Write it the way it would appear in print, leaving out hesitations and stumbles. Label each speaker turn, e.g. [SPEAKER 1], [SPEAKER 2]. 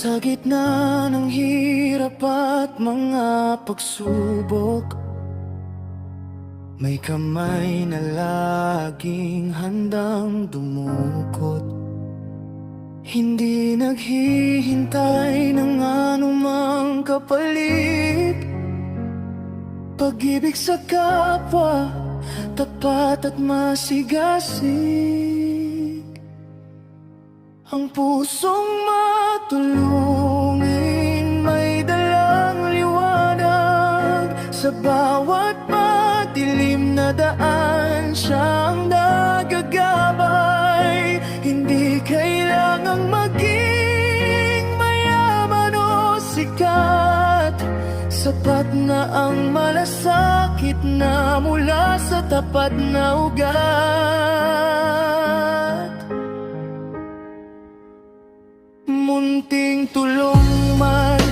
[SPEAKER 1] Sa gitna ng hirap at mga pagsubok, may kamay na laging handang dumukot. Hindi naghihintay ng anumang kapalit. Pag-ibig sa kapwa, tapat at masigasig. Ang pusong matulungin may dalang liwanag. Sa bawat madilim na daan siyang nagagabay. Hindi kailangang maging mayaman o sikat. Sapat na ang malasakit na mula sa tapat na ugat. Munting tulong man